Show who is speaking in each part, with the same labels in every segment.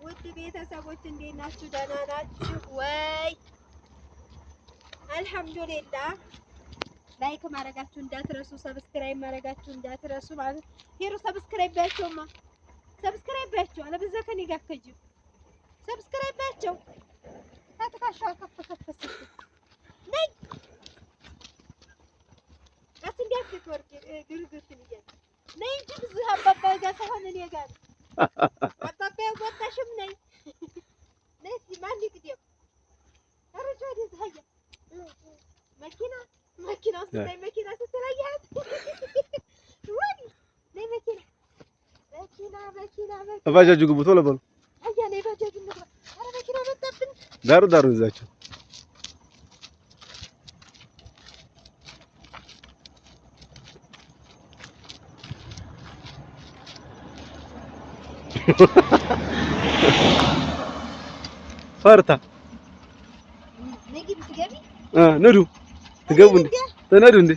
Speaker 1: ውድ ቤተሰቦች እንዴት ናችሁ? ደህና ናችሁ ወይ? አልሐምዱሊላህ። ላይክ ማድረጋችሁ እንዳትረሱ፣ ሰብስክራይብ ማድረጋችሁ እንዳትረሱ ማለት ሄሮ ሰብስክራይብ ባያቸውማ ሰብስክራይብ ባያቸው አለበዛ ከኔ ጋር ከጅ ሰብስክራይብ ባያቸው ታጥቃሻ ከፍ ከፍ ነይ አትንዲያት ወርቅ ግርግርት ልጅ ነይ እንጂ ብዙ አባባ ጋር ሳይሆን እኔ ጋር አባባ ወጣሽም ነይ ነይ ማን ይቅደም አረጃ ደዛያ መኪና ስትላይ መኪና ስትላያት ወይ ነይ መኪና
Speaker 2: ባጃጁ ግቡ ቶሎ በሉ
Speaker 1: አያ ነይ ባጃጁ ነው አረ መኪና መጣብን
Speaker 2: ዳሩ ይዛቸው ፈርታ
Speaker 1: ነጊ ትገቢ
Speaker 2: ነዱ ትገቡ እንዴ ተነዱ እንዴ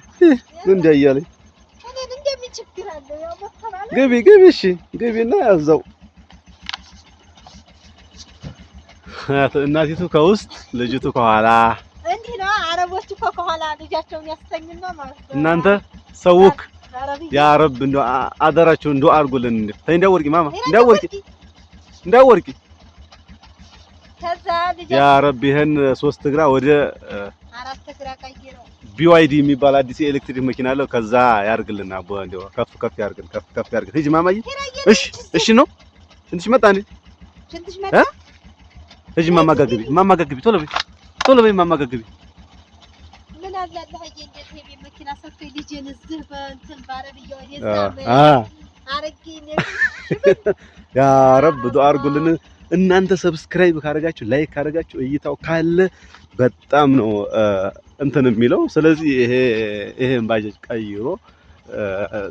Speaker 2: እንዴ አያለኝ
Speaker 1: እኔ እንደምን ችግር አለ ያው መከራለ
Speaker 2: ገቢ እሺ ገቢና ያዛው እናቲቱ ከውስጥ ልጅቱ ከኋላ
Speaker 1: እንዲህ ነው አረቦቹ ከኋላ ልጃቸውን ያስተኙና ማለት ነው
Speaker 2: እናንተ ሰውክ ያ ረብ እንደው አደራችሁ እንደው አርጉልን እንዴ እንዳወርቂ ማማ እንዳወርቂ
Speaker 1: ከዛ ልጅ
Speaker 2: ያ ረብ ይሄን 3 እግራ ወደ
Speaker 1: 4 እግራ ቀይረው
Speaker 2: BYD የሚባል አዲስ ኤሌክትሪክ መኪና አለው ከዛ ያርግልና አቦ እንደው ከፍ ያርግል ከፍ ያርግል ሂጂ ማማዬ እሺ ነው ሽንትሽ መጣ እንዴ
Speaker 1: ሽንትሽ መጣ
Speaker 2: ሂጂ ማማጋግቢ ቶሎ በይ ማማጋግቢ
Speaker 1: ምን አለ ለሀዬ እንዴት ይሄ መኪና ሰጥቶ ልጅን እዚህ በእንትን ባረብየው ወደዛ አረጋኝ
Speaker 2: ያ ረብ ዱአ አርጉልን እናንተ ሰብስክራይብ ካረጋችሁ ላይክ ካረጋችሁ እይታው ካለ በጣም ነው እንትን የሚለው ስለዚህ ይሄን ባጃጅ ቀይሮ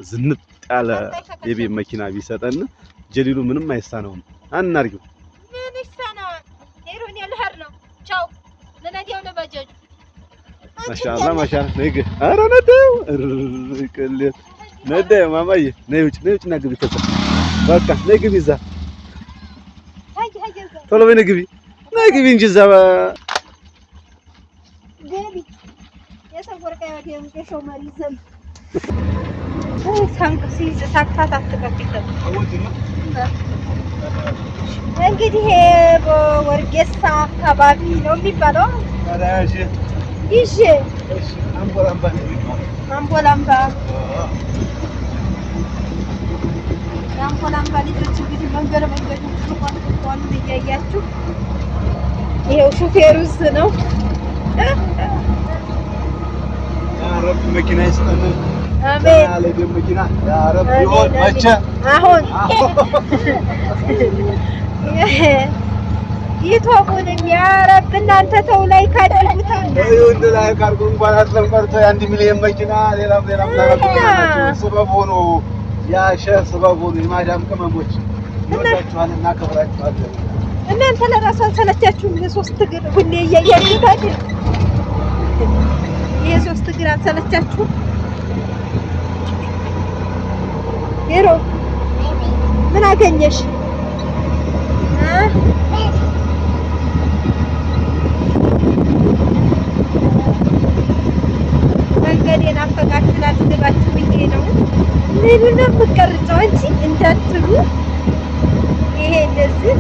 Speaker 2: ዝንጥ ያለ የቤት መኪና ቢሰጠን ጀሊሉ ምንም አይሳነውም አናርጊው
Speaker 1: ምን ይሳነው ሄሮን ያልህር ነው ቻው ለነዲያው ለባጃጁ
Speaker 2: ማሻአላ ነግ ኧረ ነደው እርቅልት ነደው ማማዬ ነይ ውጭና ግቢ ተጣ በቃ ነይ ግቢ እዛ ቶሎ በይ ነይ ግቢ እንጂ እዛ
Speaker 1: ገቢ የሰወርቀ ያደም ከሾ መሪዘም ሳንክሲ ሳክታት አትቀጥቅጥ እንግዲህ በወርጌሳ አካባቢ ነው የሚባለው
Speaker 2: አራሽ
Speaker 1: ይሽ አምቦላምባ ልጆች እንግዲህ መንገዱ ተቋርጧል እያያችሁ ይሄው ሹፌሩ ነው
Speaker 2: ያ ረብ መኪና ይስጠን
Speaker 1: አሜን
Speaker 2: ያለ መኪና ያ ረብ ይሁን መቼ
Speaker 1: አሁን ይተውቁንም ያ ረብ እናንተ ተው ላይ ካድርጉት
Speaker 2: ይሁን ላይ ካርጎ እንኳን አጥለም ቀርቶ የ1 ሚሊዮን መኪና ሌላም ታረጋችሁ ሰበብ ሆኖ ያ ሸህ ሰበብ ሆኖ የማዳም ቅመሞች እንወዳችኋለን እናከብራችኋለን
Speaker 1: እናንተ ለራሱ አልሰለቻችሁም የሶስት እግር ሁሌ እያያችሁት አይደል የሶስት እግር አልሰለቻችሁም ሄሮ ምን አገኘሽ መንገዴን አፈቃችሁ ላትገባችሁ ብዬ ነው ምኑን ነው የምትቀርጸው እንጂ እንዳትሉ ይሄ እንደዚህ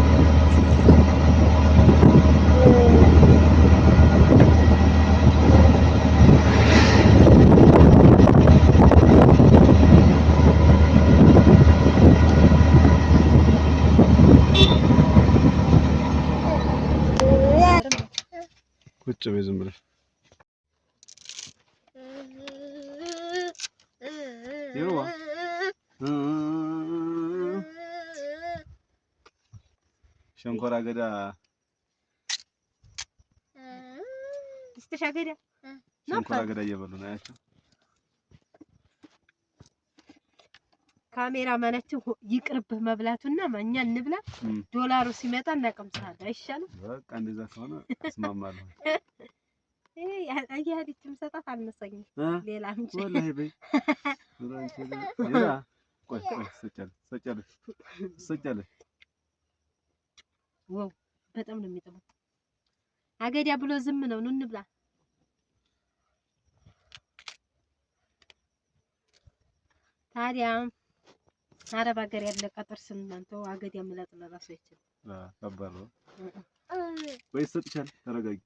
Speaker 2: ቁጭ በይ ዝም ብለሽ ይዋ ሸንኮራ አገዳ
Speaker 1: ስተሻገዳ
Speaker 2: ሸንኮራ አገዳ እየበሉ ነው ያቸው
Speaker 1: ካሜራ ማናችሁ ይቅርብህ መብላቱና ማኛ እንብላ ዶላሩ ሲመጣ እናቀምሳለን አይሻልም
Speaker 2: በቃ እንደዛ ከሆነ እስማማለሁ
Speaker 1: አያዲችም ሰጣት አልመሰኝም ሌላ እንጂ
Speaker 2: ወላሂ በይ ቆይ ሰጫለሽ
Speaker 1: ዋው በጣም ነው የሚጥመው። አገዳ ብሎ ዝም ነው። ኑ እንብላ። ታዲያ አረብ ሀገር ያለ ቀጥር ስንማንተው አገዳ መላጥ ለራሱ አይችልም።
Speaker 2: ከባድ ነው ወይስ ሰጥቻል? ተረጋጊ።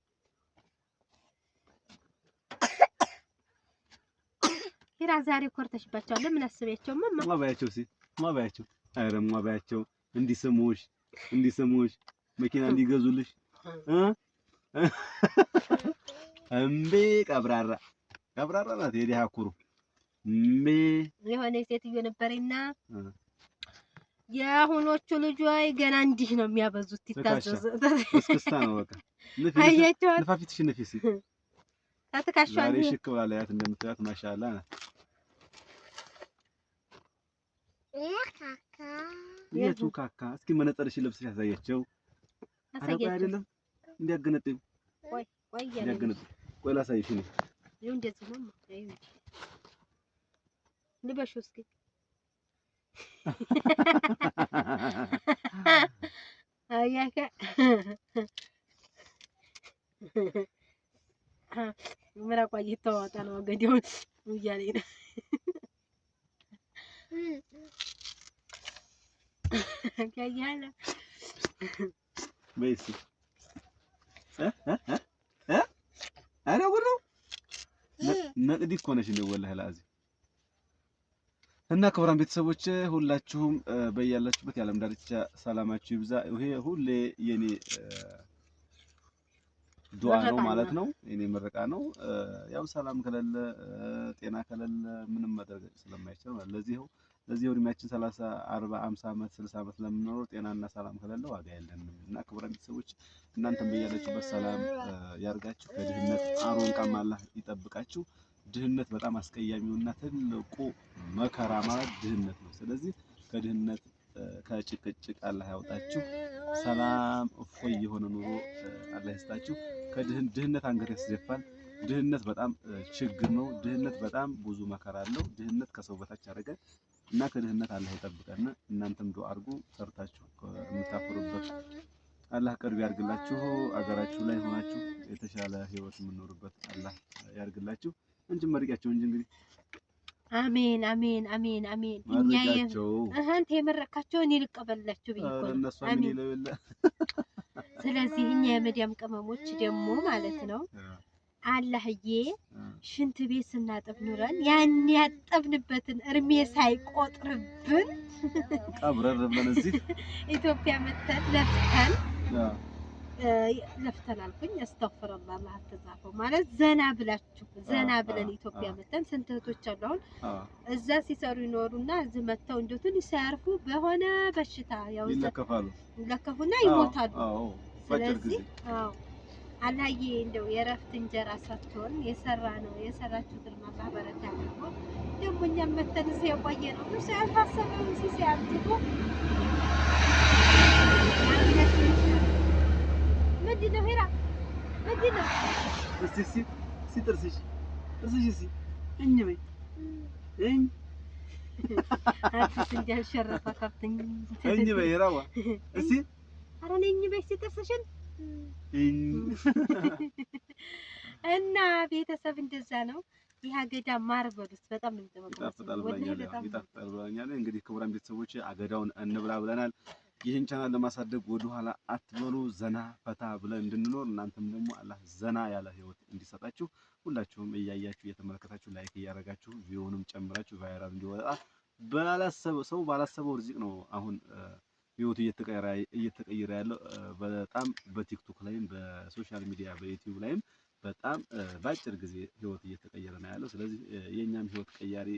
Speaker 1: ሂራ ዛሬ ኮርተሽባቸዋል። ለምን አስበያቸው
Speaker 2: ማባያቸው ማባያቸው አይረም ማባያቸው እንዲሰሙሽ መኪና እንዲገዙልሽ እምቢ ቀብራራ ናት። የዲሃ ኩሩ እምቢ
Speaker 1: የሆነ ሴትዮ ነበረና የአሁኖቹ ልጆች ገና እንዲህ ነው የሚያበዙት። ይታዘዙ
Speaker 2: እስክስታ ነው በቃ። ንፋፊትሽ ንፊሲ
Speaker 1: ታተካሻለ
Speaker 2: ዛሬ ሽክ ብላለያት እንደምታያት ማሻአላ ናት። የቱ ካካ? እስኪ መነጽርሽን ለብሰሽ ያሳያቸው። አረባ አይደለም እንዲያገነጥዩ ቆይ እንዲያገነጥዩ ቆይ ላሳይሽ ነው።
Speaker 1: ይሁን እንደዚህ ነው። ልበሹ እስኪ አያከ ምራቋ እየተዋጣ ነው። ገዲውን እያለኝ ነው። ያያለ
Speaker 2: በይሲ አረ ወሮ ነቅዲ እኮ ነሽ ነው ወላሂ ላዚ እና ክቡራን ቤተሰቦች ሁላችሁም በያላችሁበት የዓለም ዳርቻ ሰላማችሁ ይብዛ። ይሄ ሁሌ የኔ ዱዓ ነው ማለት ነው። የኔ ምርቃ ነው። ያው ሰላም ከሌለ ጤና ከሌለ ምንም ማድረግ ስለማይቻል ለዚህ እድሜያችን 30 40 50 ዓመት 60 ዓመት ለምንኖረው ጤናና ሰላም ከሌለ ዋጋ የለንም። እና ክቡራን ቤተሰቦች እናንተም በያላችሁበት ሰላም ያርጋችሁ፣ ከድህነት አሮንቃም አላህ ይጠብቃችሁ። ድህነት በጣም አስቀያሚውና ትልቁ መከራ ማለት ድህነት ነው። ስለዚህ ከድህነት ከጭቅጭቅ አላህ ያውጣችሁ። ሰላም እፎይ የሆነ ኑሮ አላህ ይስጣችሁ። ድህነት አንገት ያስደፋል። ድህነት በጣም ችግር ነው። ድህነት በጣም ብዙ መከራ አለው። ድህነት ከሰው በታች ያደርጋል እና ከድህነት አላህ ይጠብቀን። እናንተም ዱአ አድርጉ፣ ሰርታችሁ የምታፈሩበት አላህ ቅርብ ያርግላችሁ። አገራችሁ ላይ ሆናችሁ የተሻለ ህይወት የምንኖርበት አላህ ያርግላችሁ። እንጂ መርቂያቸው እንጂ እንግዲህ
Speaker 1: አሜን አሜን አሜን አሜን። እኛ አንተ የመረካቸው እኔ ልቀበላችሁ ብዬሽ ነው። አሜን። ስለዚህ እኛ የመዲያም ቅመሞች ደግሞ ማለት ነው አላህዬ ሽንት ቤት ስናጠብ ኑረን ያን ያጠብንበትን እርሜ ሳይቆጥርብን
Speaker 2: ቀብረር ብለን እዚህ
Speaker 1: ኢትዮጵያ መተን ለፍተን አልኩኝ አስተግፍሩላህ አላህ ተዛፈው ማለት ዘና ብለን ኢትዮጵያ መተን ስንት እህቶች አሉ አሁን እዛ ሲሰሩ ይኖሩና እዚህ መተው እንደው ትንሽ ሳያርፉ በሆነ በሽታ ያው ለከፉና ይሞታሉ። ስለዚህ አላህዬ እንደው የረፍት እንጀራ ሰጥቶን የሰራችሁትን አላህ በረካ ያድርጉ። ደግሞ እኛም መተን እዚህ የቆየ ነው ሲያልታሰበው ሲያልትቁ ምንድነው ሄራ ምንድነው?
Speaker 2: እስቲ ጥርስሽ እኝ በይ
Speaker 1: አትስ እንዲያልሸረፈ ከፍተኝ
Speaker 2: እኝ በይ ሄራዋ እስቲ
Speaker 1: ኧረ ነኝ በይ ጥርስሽን እና ቤተሰብ እንደዛ ነው። ይሄ አገዳ ማር በሉት በጣም ነው
Speaker 2: ይጣፍጣል ብለኛል። እንግዲህ ክቡራን ቤተሰቦች አገዳውን እንብላ ብለናል። ይህን ቻናል ለማሳደግ ወደ ኋላ አትበሉ። ዘና ፈታ ብለን እንድንኖር እናንተም ደግሞ አላህ ዘና ያለ ህይወት እንዲሰጣችሁ ሁላችሁም እያያችሁ እየተመለከታችሁ ላይክ እያደረጋችሁ ቪዲዮውንም ጨምራችሁ ቫይራል እንዲወጣ ባላሰበው ርዝቅ ነው አሁን ህይወቱ እየተቀየረ ያለው። በጣም በቲክቶክ ላይም በሶሻል ሚዲያ በዩቲዩብ ላይም በጣም በአጭር ጊዜ ህይወት እየተቀየረ ነው ያለው። ስለዚህ የኛም ህይወት ቀያሪ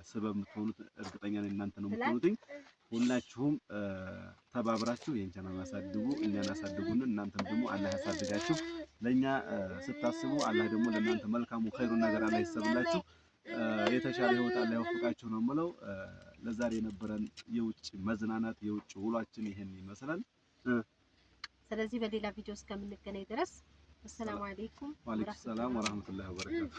Speaker 2: ሰበብ የምትሆኑት እርግጠኛ ነኝ እናንተ ነው የምትሆኑት። ሁላችሁም ተባብራችሁ ይሄን ቻናል አሳድጉ፣ እኛን አሳድጉን። እናንተም ደግሞ አላህ ያሳድጋችሁ። ለኛ ስታስቡ አላህ ደግሞ ለእናንተ መልካሙ ኸይሩን ነገር አላህ ይሰብላችሁ። የተሻለ ህይወት አላህ ያወፍቃችሁ ነው የምለው። ለዛሬ የነበረን የውጭ መዝናናት የውጭ ውሏችን ይሄን ይመስላል።
Speaker 1: ስለዚህ በሌላ ቪዲዮ እስከምንገናኝ ድረስ አሰላሙ አለይኩም
Speaker 2: ወራህመቱላሂ ወበረካቱ።